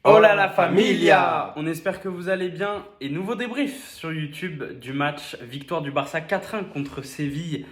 Oh là la familia! On espère que vous allez bien. Et nouveau débrief sur YouTube du match victoire du Barça 4-1 contre Séville.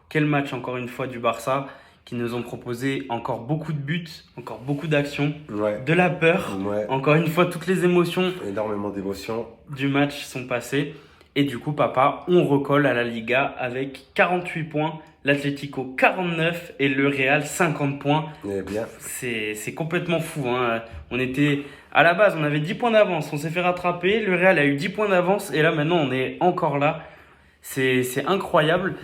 Quel match encore une fois du Barça qui nous ont proposé encore beaucoup de buts, encore beaucoup d'actions, Ouais, de la peur. ouais, Encore une fois, toutes les émotions énormément d'émotions. du match sont passées. Et du coup, papa, on recolle à la Liga avec 48 points, l'Atlético 49 et le Real 50 points. Eh bien, C'est complètement fou, hein. On était à la base, on avait 10 points d'avance, on s'est fait rattraper. Le Real a eu 10 points d'avance et là maintenant on est encore là. C'est incroyable.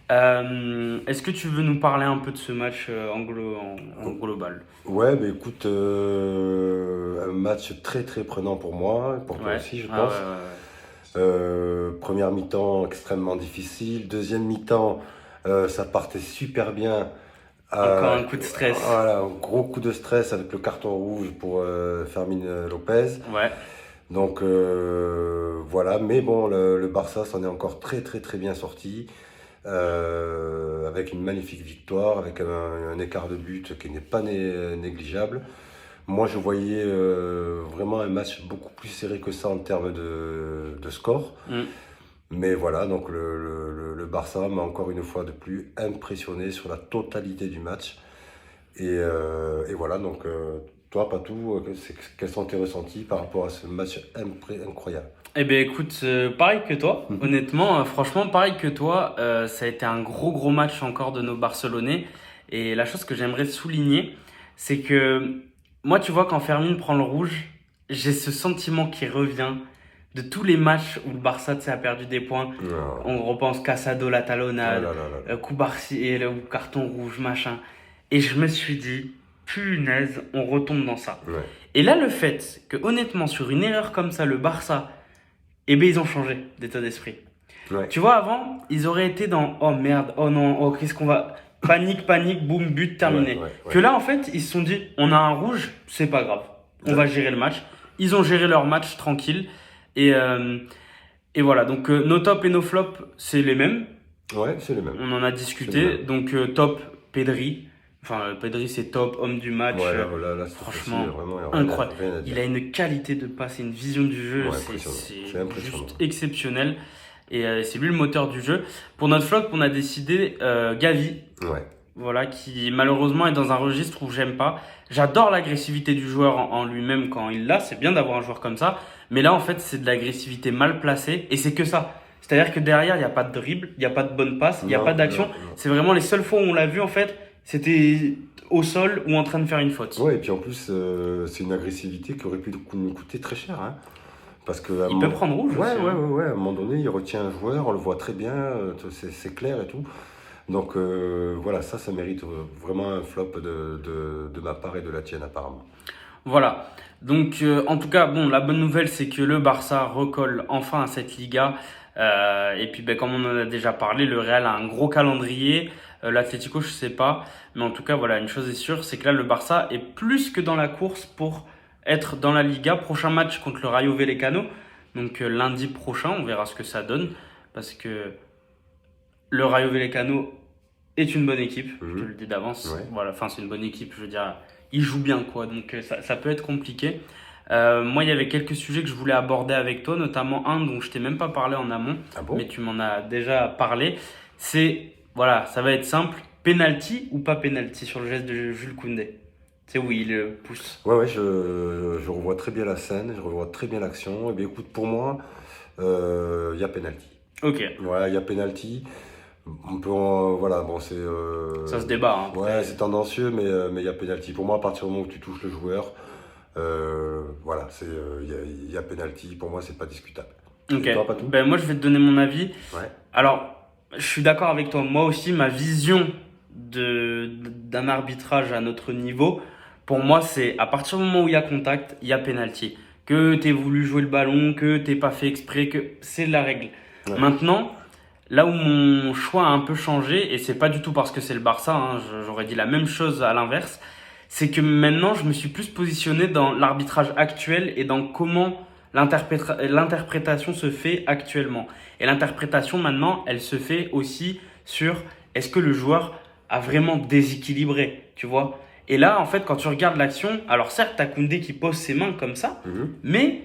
Est-ce que tu veux nous parler un peu de ce match en global? ouais, mais écoute, un match très très prenant pour moi, pour toi Ouais. aussi, je Ah ouais, pense. ouais, ouais. Première mi-temps extrêmement difficile. Deuxième mi-temps, ça partait super bien. Encore Euh, un coup de stress. voilà, un gros coup de stress avec le carton rouge pour Fermin Lopez. Ouais. Donc voilà, mais bon, le Barça s'en est encore très très très bien sorti, avec une magnifique victoire, avec un écart de but qui n'est pas négligeable. Moi, je voyais vraiment un match beaucoup plus serré que ça en termes de score. Mm. Mais voilà, donc le Barça m'a encore une fois de plus impressionné sur la totalité du match. Et voilà, donc toi, Patou, quels sont tes ressentis par rapport à ce match incroyable? Eh bien écoute, pareil que toi, honnêtement, franchement pareil que toi, ça a été un gros match encore de nos Barcelonais. Et la chose que j'aimerais souligner, c'est que moi tu vois quand Fermin prend le rouge, j'ai ce sentiment qui revient de tous les matchs où le Barça tu sais, a perdu des points. Non. On repense Casado, la Oh talonnade, là là là là. Cubarsí et le carton rouge, machin. Et je me suis dit, punaise, on retombe dans ça. Ouais. Et là le fait que honnêtement sur une erreur comme ça, le Barça eh bien, ils ont changé d'état d'esprit. Ouais. Tu vois, avant, ils auraient été dans oh merde, oh non, oh qu'est-ce qu'on va. Panique, boum, but, terminé. Ouais. Que là, en fait, ils se sont dit on a un rouge, c'est pas grave. On Ouais. va gérer le match. Ils ont géré leur match tranquille. Et, euh, et voilà, donc nos tops et nos flops, c'est les mêmes. Ouais, c'est le même. On en a C'est le discuté. même. Donc, top, Pedri. Enfin, Pedri, c'est top, homme du match. Ouais, là, cette Franchement, fois-ci, vraiment, incroyable. rien à dire. Il a une qualité de passe et une vision du jeu, Ouais, c'est impressionnant. c'est C'est impressionnant. juste exceptionnel. Et c'est lui le moteur du jeu. Pour notre flop, on a décidé Gavi, Ouais. voilà, qui malheureusement est dans un registre où j'aime pas. J'adore l'agressivité du joueur en lui-même quand il l'a, c'est bien d'avoir un joueur comme ça. Mais là, en fait, c'est de l'agressivité mal placée et c'est que ça. C'est-à-dire que derrière, il n'y a pas de dribble, il n'y a pas de bonne passe, il n'y a pas d'action. Non. C'est vraiment les seules fois où on l'a vu, en fait, c'était au sol ou en train de faire une faute. Ouais, et puis en plus, c'est une agressivité qui aurait pu nous coûter très cher, hein. Parce que Il peut prendre rouge ouais, aussi, hein. à un moment donné, il retient un joueur, on le voit très bien, c'est clair et tout. Donc voilà, ça mérite vraiment un flop de ma part et de la tienne apparemment. Voilà. Donc, en tout cas, bon, la bonne nouvelle, c'est que le Barça recolle enfin à cette Liga. Et puis, ben, comme on en a déjà parlé, le Real a un gros calendrier. L'Atlético, je sais pas. Mais en tout cas, voilà, une chose est sûre, c'est que là, le Barça est plus que dans la course pour être dans la Liga. Prochain match contre le Rayo Vallecano. Donc, lundi prochain, on verra ce que ça donne. Parce que le Rayo Vallecano est une bonne équipe, je te le dis d'avance. Ouais. Voilà, enfin c'est une bonne équipe, je veux dire, ils jouent bien quoi, donc ça peut être compliqué. Moi, il y avait quelques sujets que je voulais aborder avec toi, notamment un dont je t'ai même pas parlé en amont, Ah bon? mais tu m'en as déjà parlé. C'est, voilà, ça va être simple, penalty ou pas penalty sur le geste de Jules Koundé. C'est où il pousse. Ouais, je revois très bien la scène, je revois très bien l'action. Et bien écoute, pour moi, il y a penalty. Ok, Ouais, il y a penalty. On peut, voilà, bon, c'est. ça se débat. Hein, Ouais, c'est tendancieux, mais il y a penalty. Pour moi, à partir du moment où tu touches le joueur, voilà, il y a penalty. Pour moi, c'est pas discutable. Ok, Et toi, pas tout? ben moi je vais te donner mon avis. Ouais. Alors, je suis d'accord avec toi. Moi aussi, ma vision d'un arbitrage à notre niveau, pour moi, c'est à partir du moment où il y a contact, il y a penalty. Que tu aies voulu jouer le ballon, que tu pas fait exprès, que c'est la règle. Ouais. Maintenant, là où mon choix a un peu changé, et c'est pas du tout parce que c'est le Barça, hein, j'aurais dit la même chose à l'inverse, c'est que maintenant, je me suis plus positionné dans l'arbitrage actuel et dans comment l'interprétation se fait actuellement. Et l'interprétation maintenant, elle se fait aussi sur est-ce que le joueur a vraiment déséquilibré, tu vois? Et là, en fait, quand tu regardes l'action, alors certes, t'as Koundé qui pose ses mains comme ça, mais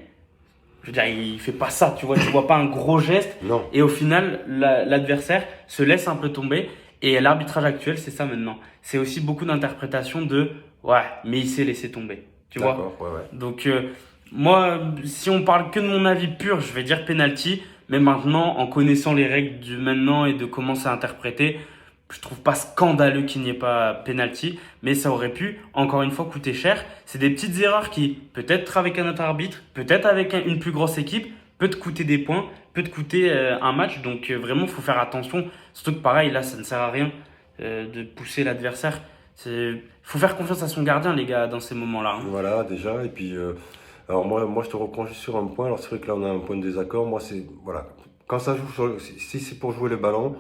je veux dire, il fait pas ça, tu vois pas un gros geste. Non. Et au final, l'adversaire se laisse un peu tomber. Et l'arbitrage actuel, c'est ça maintenant. C'est aussi beaucoup d'interprétation de ouais, mais il s'est laissé tomber. Tu vois? D'accord, ouais. Donc, moi, si on parle que de mon avis pur, je vais dire penalty. Mais maintenant, en connaissant les règles du maintenant et de comment c'est interprété, je trouve pas scandaleux qu'il n'y ait pas penalty. Mais ça aurait pu, encore une fois, coûter cher. C'est des petites erreurs qui, peut-être avec un autre arbitre, peut-être avec une plus grosse équipe, peut te coûter des points, peut te coûter un match. Donc, vraiment, faut faire attention. Surtout que pareil, là, ça ne sert à rien de pousser l'adversaire. Faut faire confiance à son gardien, les gars, dans ces moments-là, hein. Voilà, déjà. Et puis, alors moi, je te reprends juste sur un point. Alors, c'est vrai que là, on a un point de désaccord. Moi, c'est, voilà, quand ça joue si c'est pour jouer le ballon,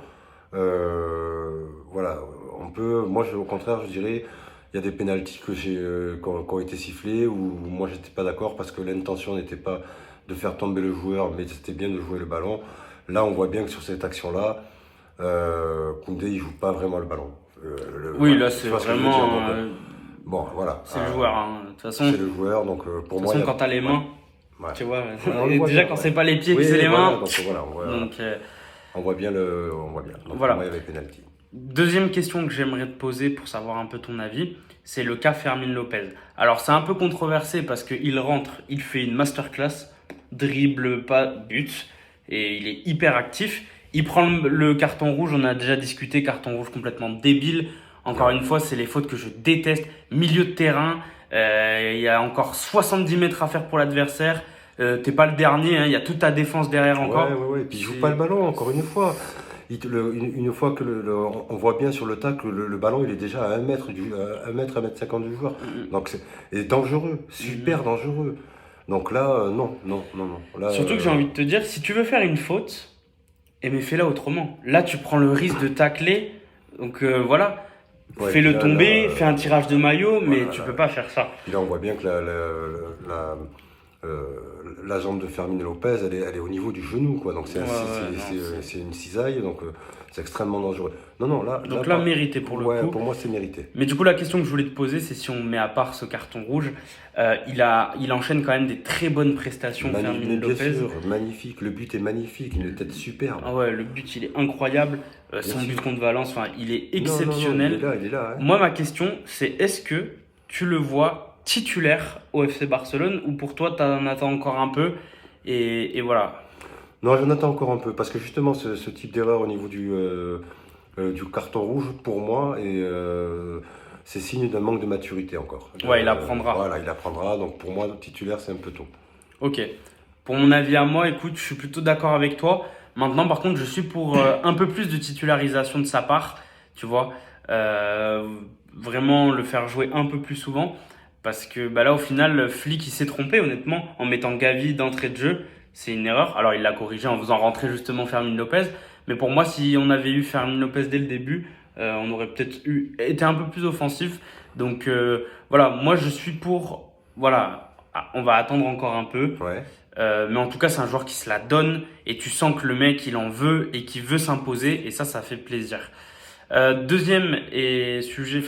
voilà, on peut, moi, au contraire, je dirais, il y a des pénaltys qui ont été sifflés où moi, j'étais pas d'accord parce que l'intention n'était pas de faire tomber le joueur, mais c'était bien de jouer le ballon. Là, on voit bien que sur cette action-là, Koundé, il joue pas vraiment le ballon. Oui, Voilà, là, tu c'est vois ce que je veux dire, vraiment. donc, bon, voilà. C'est le joueur, hein. De toute façon, C'est le joueur, donc pour moi. quand t'as les mains, Ouais. tu vois, On le voit déjà bien, quand ouais. c'est pas les pieds, que Oui, c'est les voilà, mains. donc voilà, Donc, on voit bien le. On voit bien. Donc voilà. pour moi, il y avait penalty. Deuxième question que j'aimerais te poser pour savoir un peu ton avis, c'est le cas Fermin Lopez. Alors, c'est un peu controversé parce qu'il rentre, il fait une masterclass, dribble, pas, but, et il est hyper actif. Il prend le carton rouge, on a déjà discuté, carton rouge complètement débile. Encore une fois, c'est les fautes que je déteste. Milieu de terrain, il y a encore 70 mètres à faire pour l'adversaire. T'es pas le dernier, hein, il y a toute ta défense derrière encore. Ouais. Et puis il joue pas le ballon, encore une fois. Une fois que on voit bien sur le tacle, le ballon il est déjà à 1 mètre, 1 mètre, 1 mètre 50 du joueur. Donc c'est dangereux, super dangereux. Donc là, non. Là, Surtout que j'ai envie de te dire, si tu veux faire une faute, mais fais-la autrement. Là, tu prends le risque de tacler. Donc voilà, ouais, fais-le là, tomber, fais un tirage de maillot, mais tu peux pas faire ça. Puis là, on voit bien que la jambe de Fermin Lopez, elle est au niveau du genou, quoi. Donc c'est une cisaille, donc c'est extrêmement dangereux. Non, là. Donc là, mérité pour le coup. Pour moi, c'est mérité. Mais du coup, la question que je voulais te poser, c'est si on met à part ce carton rouge, il enchaîne quand même des très bonnes prestations, Fermin Lopez. Bien sûr, magnifique. Le but est magnifique, une tête superbe. Ah ouais, le but, il est incroyable. Son but contre Valence, enfin, il est exceptionnel. Non, il est là. Hein. Moi, ma question, c'est est-ce que tu le vois titulaire au FC Barcelone ou pour toi, tu en attends encore un peu et voilà. Non, j'en attends encore un peu parce que justement, ce type d'erreur au niveau du carton rouge, pour moi, c'est signe d'un manque de maturité encore. Ouais, il apprendra. Voilà, il apprendra. Donc pour moi, titulaire, c'est un peu tôt. Ok. Pour mon avis à moi, écoute, je suis plutôt d'accord avec toi. Maintenant, par contre, je suis pour un peu plus de titularisation de sa part, tu vois. Vraiment le faire jouer un peu plus souvent. Parce que bah là, au final, Flick, il s'est trompé, honnêtement, en mettant Gavi d'entrée de jeu. C'est une erreur. Alors, il l'a corrigé en faisant rentrer justement Fermin Lopez. Mais pour moi, si on avait eu Fermin Lopez dès le début, on aurait peut-être été un peu plus offensif. Donc, voilà, moi, je suis pour... Voilà, on va attendre encore un peu. Ouais. Mais en tout cas, c'est un joueur qui se la donne. Et tu sens que le mec, il en veut et qu'il veut s'imposer. Et ça fait plaisir.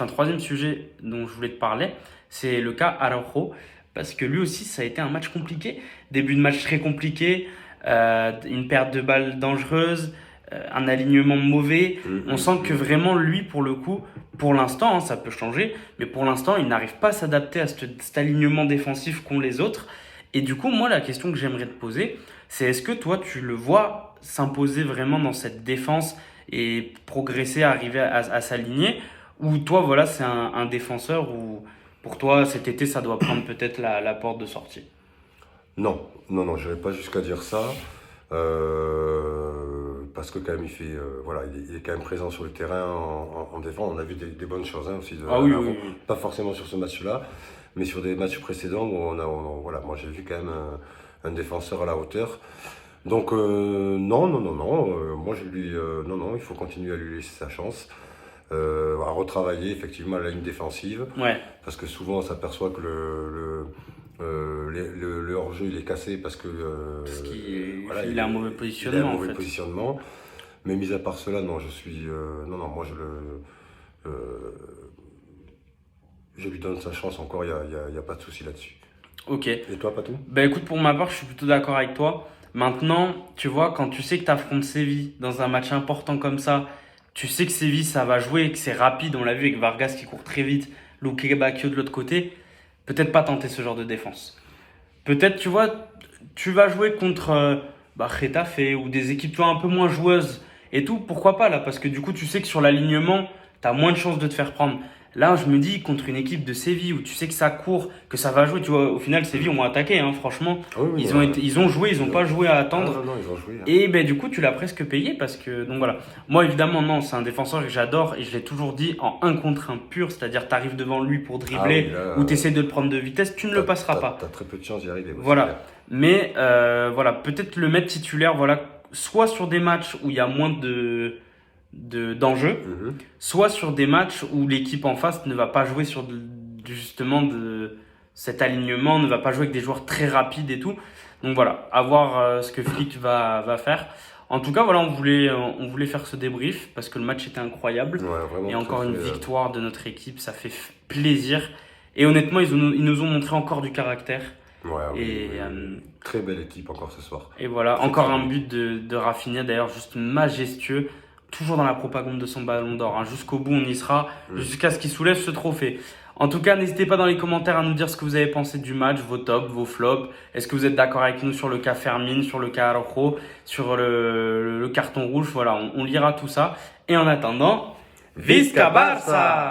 Troisième sujet dont je voulais te parler, c'est le cas Araujo, parce que lui aussi, ça a été un match compliqué. Début de match très compliqué, une perte de balle dangereuse, un alignement mauvais. On sent que vraiment, lui, pour le coup, pour l'instant, hein, ça peut changer, mais pour l'instant, il n'arrive pas à s'adapter à cet alignement défensif qu'ont les autres. Et du coup, moi, la question que j'aimerais te poser, c'est est-ce que toi, tu le vois s'imposer vraiment dans cette défense et progresser, arriver à s'aligner, ou toi, voilà, c'est un défenseur où pour toi, cet été, ça doit prendre peut-être la porte de sortie? Non, je n'irai pas jusqu'à dire ça. Parce que quand même, il est quand même présent sur le terrain en défense. On a vu des bonnes choses hein, aussi. Oui. Pas forcément sur ce match-là, mais sur des matchs précédents où voilà, moi j'ai vu quand même un défenseur à la hauteur. Donc non, moi je lui, non, il faut continuer à lui laisser sa chance. À retravailler effectivement la ligne défensive. Ouais. Parce que souvent on s'aperçoit que le hors-jeu il est cassé parce que il a un mauvais positionnement. Il a un mauvais positionnement. Mais mis à part cela, non, moi je lui donne sa chance encore, y a pas de souci là-dessus. Ok. Et toi, Patou? Ben écoute, pour ma part, je suis plutôt d'accord avec toi. Maintenant, tu vois, quand tu sais que tu affrontes Séville dans un match important comme ça, tu sais que Séville, ça va jouer, que c'est rapide, on l'a vu avec Vargas qui court très vite, Luque Bacchio de l'autre côté, peut-être pas tenter ce genre de défense. Peut-être, tu vois, tu vas jouer contre Getafe ou des équipes tu vois, un peu moins joueuses et tout, pourquoi pas là? Parce que du coup, tu sais que sur l'alignement, tu as moins de chances de te faire prendre. Là, je me dis, contre une équipe de Séville où tu sais que ça court, que ça va jouer, tu vois, au final, Séville ont attaqué, hein, franchement. Ah oui, oui, Ils ont joué, ils ont pas joué à ah attendre. non, non, ils ont joué, hein. Et ben, du coup, tu l'as presque payé parce que. Donc voilà. Moi, évidemment, non, c'est un défenseur que j'adore et je l'ai toujours dit en un contre un pur, c'est-à-dire tu arrives devant lui pour Ah oui, dribbler là, ou tu essaies de le prendre de vitesse, tu ne le passeras pas. T'as très peu de chance d'y arriver. Ouais, c'est Voilà. clair. Mais voilà, peut-être le mettre titulaire, voilà, soit sur des matchs où il y a moins d'enjeux, Mhm. soit sur des matchs où l'équipe en face ne va pas jouer sur justement cet alignement, ne va pas jouer avec des joueurs très rapides et tout. Donc voilà, à voir ce que Flick va faire. En tout cas, voilà, on voulait faire ce débrief parce que le match était incroyable. Ouais, vraiment Et très, encore une très, victoire de notre équipe, ça fait plaisir. Et honnêtement, ils nous ont montré encore du caractère. ouais, oui, Et, oui, oui. Très belle équipe encore ce soir. et voilà, Très, encore très un belle but de Rafinha, d'ailleurs, juste majestueux. Toujours dans la propagande de son ballon d'or, hein. Jusqu'au bout, on y sera, équipe. jusqu'à ce qu'il soulève ce trophée. En tout cas, n'hésitez pas dans les commentaires à nous dire ce que vous avez pensé du match, vos tops, vos flops. Est-ce que vous êtes d'accord avec nous sur le cas Fermin, sur le cas Araujo, sur le carton rouge? Voilà, on lira tout ça. Et en attendant, Visca Barça!